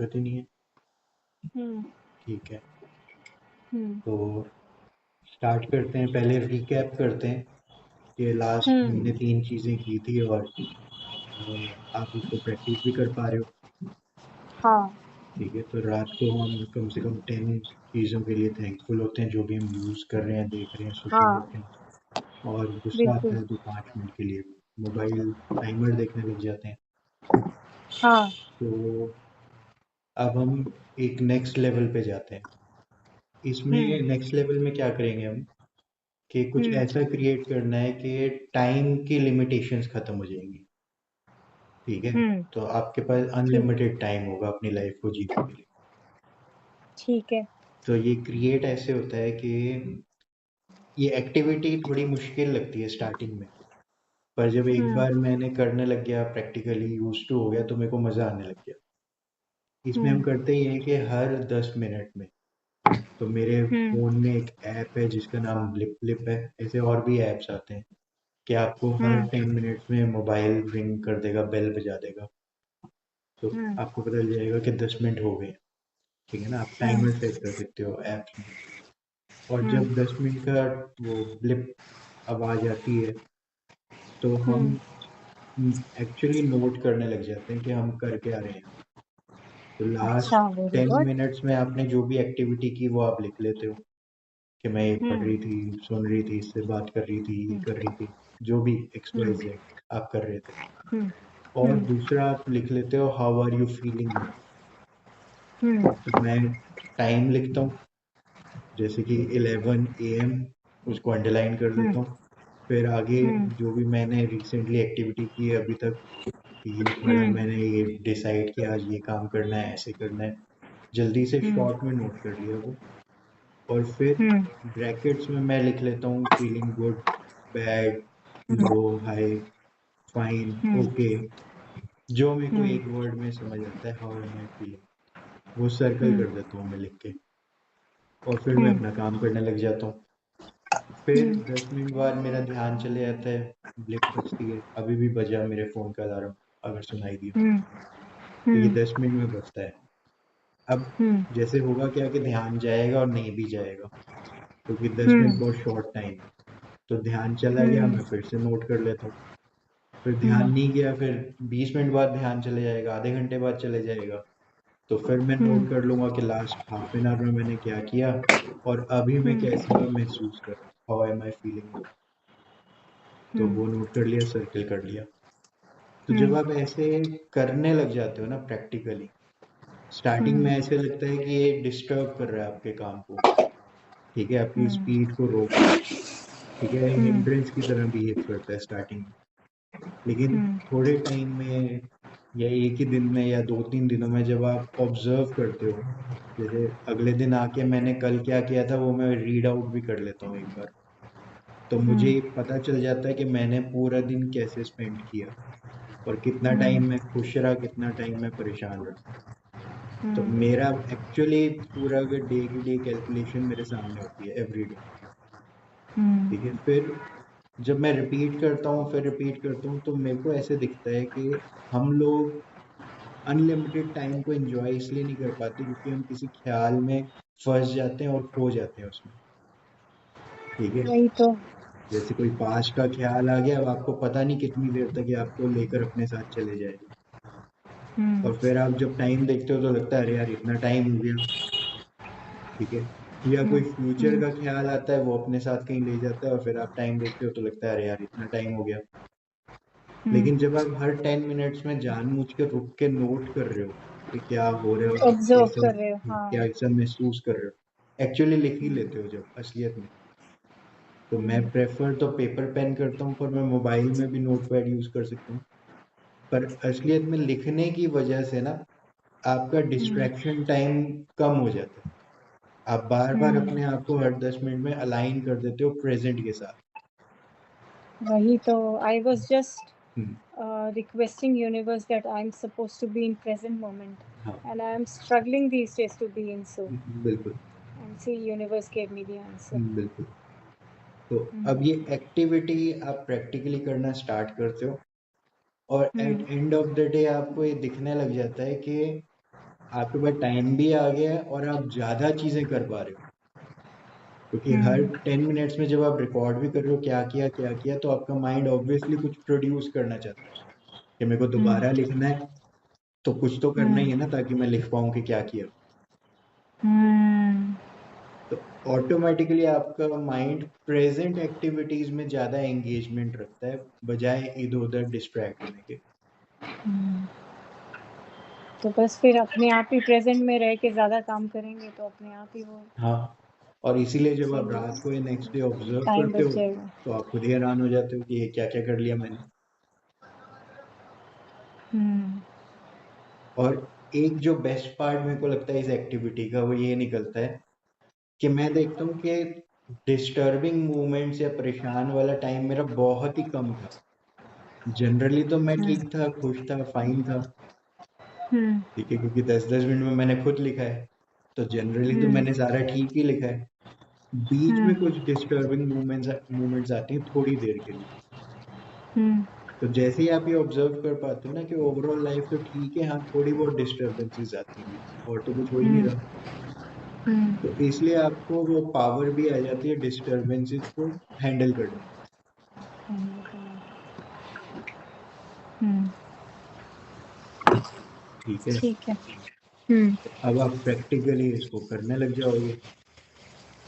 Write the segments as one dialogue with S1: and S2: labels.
S1: दिक्कत ही नहीं है।
S2: हम्म।
S1: ठीक है,
S2: हम्म।
S1: तो स्टार्ट करते हैं। पहले रिकैप करते हैं कि लास्ट
S2: हम्म।
S1: हमने 3 चीज़ें की थी और आप उसको प्रैक्टिस भी कर पा रहे हो।
S2: हाँ।
S1: ठीक है, तो रात को हम कम से कम 10 चीज़ों के लिए थैंकफुल होते हैं जो भी हम यूज़ कर रहे हैं, देख रहे हैं, सुन रहे
S2: हाँ।
S1: होते हैं। और गुस्सा आता
S2: बिल्कुल।
S1: है तो 5 मिनट के लिए मोबाइल टाइमर देखने लग जाते हैं।
S2: हाँ।
S1: तो अब हम एक नेक्स्ट लेवल पे जाते हैं।
S2: हम्म।
S1: इसमें नेक्स्ट लेवल में क्या करेंगे हम कि कुछ
S2: हम्म।
S1: ऐसा क्रिएट करना है कि टाइम की लिमिटेशंस खत्म हो जाएंगी। ठीक है,
S2: हम्म।
S1: तो आपके पास
S2: ठीक।
S1: अनलिमिटेड टाइम होगा अपनी लाइफ को जीने के लिए।
S2: ठीक है।
S1: तो ये क्रिएट ऐसे होता है कि ये एक्टिविटी थोड़ी मुश्किल लगती है स्टार्टिंग में, पर जब एक
S2: हम्म।
S1: बार मैंने करने लग गया, प्रैक्टिकली यूज टू हो गया, तो मेरे को मजा आने लग गया। इसमें हम
S2: हम्म।
S1: करते ही हैं कि हर 10 मिनट में, तो मेरे
S2: हम्म।
S1: फोन में एक ऐप है जिसका नाम ब्लिप ब्लिप है। ऐसे और भी ऐप्स आते हैं कि आपको हर
S2: हम्म।
S1: 10 मिनट्स में मोबाइल रिंग कर देगा, बेल बजा देगा। तो
S2: हम्म।
S1: आपको पता चल जाएगा कि 10 मिनट हो गए। ठीक है ना, आप
S2: हम्म।
S1: टाइमर सेट कर सकते हो ऐप्स में। और
S2: हम्म।
S1: जब 10 मिनट का वो ब्लिप आवाज आती है, तो हम
S2: हम्म।
S1: एक्चुअली नोट करने लग जाते हैं कि हम कर क्या रहे हैं। तो लास्ट
S2: अच्छा, वेरी
S1: 10
S2: गुड।
S1: मिनट्स में आपने जो भी एक्टिविटी की वो आप लिख लेते हो कि मैं ये पढ़
S2: हम्म।
S1: रही थी, सुन रही थी, इससे बात कर रही थी, ये
S2: हम्म।
S1: कर रही थी, जो भी एक्स वाई
S2: हम्म।
S1: जेड आप कर रहे थे।
S2: हम्म।
S1: और
S2: हम्म।
S1: दूसरा आप लिख लेते हो how are you feeling now.
S2: Hmm.
S1: तो मैं टाइम लिखता हूँ, जैसे कि 11 AM, उसको अंडरलाइन कर
S2: हम्म।
S1: देता हूँ। फिर आगे
S2: हम्म।
S1: जो भी मैंने रिसेंटली एक्टिविटी की है अभी तक, ये पढ़ा
S2: हम्म।
S1: मैंने, ये डिसाइड किया आज ये काम करना है, ऐसे करना है, जल्दी से
S2: हम्म।
S1: शॉर्ट में नोट कर लिया वो। और फिर
S2: हम्म।
S1: ब्रैकेट्स में मैं लिख लेता हूँ फीलिंग गुड, बैड, लो, हाई, फाइन,
S2: हम्म।
S1: ओके, जो मेरे को
S2: हम्म।
S1: एक वर्ड में समझ आता है, हाउ एम आई फीलिंग, वो सर्कल
S2: हम्म।
S1: कर देता हूँ मैं लिख के। और फिर मैं
S2: हम्म।
S1: अपना काम करने लग जाता हूँ। फिर
S2: हम्म।
S1: 10 मिनट बाद मेरा ध्यान चले जाता है, ब्लिप बजती है, अभी भी बजा मेरे फोन का अलार्म, अगर सुनाई दिया
S2: हम्म।
S1: तो ये
S2: हम्म।
S1: 10 मिनट में बजता है। अब
S2: हम्म।
S1: जैसे होगा क्या कि ध्यान जाएगा और नहीं भी जाएगा, क्योंकि 10 मिनट
S2: हम्म।
S1: बहुत शॉर्ट टाइम है। तो ध्यान चला गया,
S2: हम्म।
S1: मैं फिर से नोट कर लेता हूँ। फिर
S2: हम्म।
S1: ध्यान नहीं गया, फिर 20 मिनट बाद ध्यान चले जाएगा, आधे घंटे बाद चले जाएगा। तो फिर मैं
S2: हम्म।
S1: नोट कर लूंगा कि लास्ट हाफ एन आवर में मैंने क्या किया और अभी मैं
S2: हम्म।
S1: कैसा महसूस कर रहा हूँ, हाउ एम आई फीलिंग। तो
S2: हम्म।
S1: वो नोट कर लिया, सर्कल कर लिया। तो जब
S2: हम्म।
S1: आप ऐसे करने लग जाते हो ना प्रैक्टिकली, स्टार्टिंग में
S2: हम्म।
S1: ऐसे लगता है कि ये डिस्टर्ब कर रहा है आपके काम को। ठीक है, आपकी
S2: हम्म।
S1: स्पीड को रोक रहा है। ठीक है,
S2: हम्म।
S1: हिंड्रेंस की तरह बिहेव करता है स्टार्टिंग में। लेकिन
S2: हम्म।
S1: थोड़े टाइम में या एक ही दिन में या 2-3 दिनों में जब आप ऑब्जर्व करते हो, जैसे अगले दिन आके मैंने कल क्या किया था वो मैं रीड आउट भी कर लेता हूँ एक बार, तो मुझे
S2: हम्म।
S1: पता चल जाता है कि मैंने पूरा दिन कैसे स्पेंड किया और कितना
S2: हम्म।
S1: टाइम मैं खुश रहा, कितना टाइम मैं परेशान रहा। तो
S2: हम्म।
S1: मेरा एक्चुअली पूरा डे की डे कैलकुलेशन मेरे सामने होती है एवरी डे।
S2: हम्म।
S1: ठीक है, फिर जब मैं रिपीट करता हूँ, फिर रिपीट करता हूँ, तो मेरे को ऐसे दिखता है कि हम लोग अनलिमिटेड टाइम को एंजॉय इसलिए नहीं कर पाते क्योंकि हम किसी ख्याल में फंस जाते हैं और खो जाते हैं उसमें। ठीक है,
S2: वही तो।
S1: जैसे कोई पास का ख्याल आ गया, अब आपको पता नहीं कितनी देर तक ये आपको लेकर अपने साथ चले जाएगा।
S2: हम्म।
S1: और फिर आप जब टाइम देखते हो तो लगता है अरे यार इतना टाइम हो गया। ठीक है, या
S2: हम्म।
S1: कोई फ्यूचर
S2: हम्म।
S1: का ख्याल आता है, वो अपने साथ कहीं ले जाता है और फिर आप टाइम देखते हो तो लगता है अरे यार इतना टाइम हो गया।
S2: हम्म।
S1: लेकिन जब आप हर 10 मिनट्स में जानबूझ के रुक के नोट कर रहे हो कि क्या हो रहा है, आप
S2: ऑब्जर्व
S1: कैसा
S2: कर रहे हो, हाँ।
S1: क्या ऐसा महसूस कर रहे हो, एक्चुअली लिख ही
S2: हम्म।
S1: लेते हो जब असलियत में। तो मैं
S2: हम्म।
S1: प्रेफर तो पेपर पेन करता हूँ, पर मैं मोबाइल में भी नोट पैड यूज कर सकता हूँ। पर असलियत में लिखने की वजह से ना आपका
S2: हम्म।
S1: डिस्ट्रैक्शन टाइम कम हो जाता है। आप बार बार
S2: हम्म।
S1: अपने आप को हर 10 मिनट में अलाइन कर देते हो प्रेजेंट के साथ।
S2: वही तो, I was just
S1: hmm,
S2: requesting universe that I'm supposed to be in present moment,
S1: हाँ,
S2: and I am struggling these days to be in so,
S1: बिल्कुल,
S2: and see universe gave me the answer.
S1: बिल्कुल। तो अब
S2: हम्म।
S1: ये activity आप practically करना start करते हो और at
S2: hmm.
S1: End of the day आपको ये दिखने लग जाता है कि आपके पास टाइम भी आ गया है और आप ज़्यादा चीज़ें कर पा रहे हो, क्योंकि हर 10 मिनट्स में जब आप रिकॉर्ड भी कर रहे हो क्या किया, तो आपका माइंड ऑब्वियसली कुछ प्रोड्यूस करना चाहता है कि मेरे को
S2: हम्म
S1: दोबारा लिखना है, तो कुछ तो करना ही
S2: हम्म
S1: है ना ताकि मैं लिख पाऊँ कि क्या किया।
S2: हम्म
S1: तो ऑटोमेटिकली आपका माइंड प्रेजेंट एक्टिविटीज में ज़्यादा एंगेजमेंट रखता है बजाय इधर उधर डिस्ट्रैक्ट होने के।
S2: तो बस फिर अपने आप ही प्रेजेंट में रह के ज्यादा काम करेंगे तो अपने आप ही वो
S1: हाँ, और इसीलिए जब आप
S2: सही
S1: रात को या नेक्स्ट डे ऑब्जर्व
S2: टाइम
S1: करते
S2: बच
S1: हो
S2: जाएगा।
S1: तो आप खुद ही हैरान हो जाते हो कि ये क्या क्या कर लिया मैंने।
S2: हम्म
S1: और एक जो बेस्ट पार्ट मेरे को लगता है इस एक्टिविटी का वो ये निकलता है कि मैं देखता हूँ कि डिस्टर्बिंग मूवमेंट्स या परेशान वाला टाइम मेरा बहुत ही कम था। जनरली तो मैं
S2: हम्म
S1: ठीक था, खुश था, फाइन था,
S2: हम्म
S1: ठीक है, क्योंकि 10-10 मिनट में मैंने खुद लिखा है, तो जनरली तो
S2: हम्म
S1: मैंने सारा ठीक ही लिखा है। बीच में
S2: हम्म
S1: कुछ डिस्टर्बिंग मूवमेंट्स मूवमेंट्स आती हैं थोड़ी देर के लिए।
S2: हम्म
S1: तो जैसे ही आप ये ऑब्जर्व कर पाते हो ना कि ओवरऑल लाइफ तो ठीक है, हाँ थोड़ी बहुत डिस्टर्बेंसेस आती हैं और तो कुछ हो ही नहीं
S2: हम्म
S1: रहा।
S2: हम्म
S1: तो इसलिए आपको वो पावर भी आ जाती है डिस्टर्बेंसेस को हैंडल करने की।
S2: हम्म
S1: ठीक है,
S2: ठीक है। हम्म
S1: अब आप प्रैक्टिकली इसको करने लग जाओगे।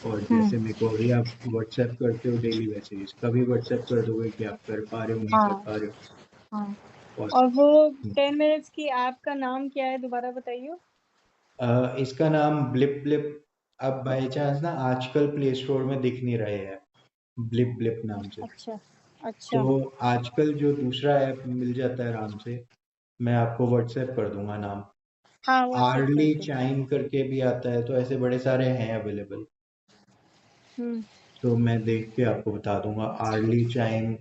S1: और
S2: हम्म
S1: जैसे मेरे को अभी आप व्हाट्सएप करते हो डेली, वैसे इसका भी व्हाट्सएप कर दोगे कि आप कर पा रहे हो नहीं कर
S2: हाँ
S1: पा रहे हो।
S2: हाँ।
S1: और
S2: और वो 10 मिनट्स की ऐप का नाम क्या है, दोबारा बताइए।
S1: इसका नाम ब्लिप ब्लिप। अब बाय चांस ना आजकल प्ले स्टोर में दिख नहीं रहे हैं ब्लिप ब्लिप नाम से।
S2: अच्छा
S1: तो
S2: अच्छा।
S1: आजकल जो दूसरा ऐप मिल जाता है आराम से, मैं आपको व्हाट्सएप कर दूंगा नाम।
S2: हाँ व्हाट्सएप कर
S1: आर्ली
S2: दो।
S1: चाइम करके भी आता है, तो ऐसे बड़े सारे हैं अवेलेबल।
S2: हम्म
S1: तो मैं देख के आपको बता दूंगा, आर्ली चाइम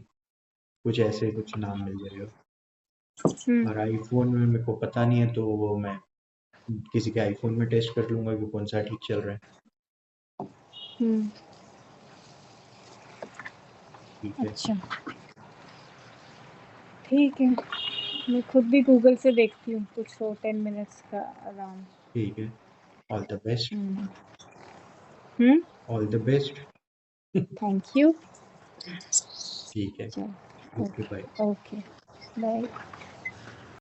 S1: कुछ ऐसे कुछ नाम मिल जाएगा।
S2: हम्म
S1: और आईफोन में मेरे को पता नहीं है, तो वो मैं किसी के आईफोन में टेस्ट कर लूंगा कि कौन सा ठीक चल रहा है।
S2: हम्म
S1: ठीक है।
S2: अच्छा ठीक है। मैं खुद भी गूगल से देखती हूँ कुछ हो 10 मिनट्स का आराम।
S1: ठीक है, all the best.
S2: Hmm hmm
S1: all the best.
S2: Thank you.
S1: ठीक है।
S2: चलो
S1: okay bye.
S2: Okay okay bye.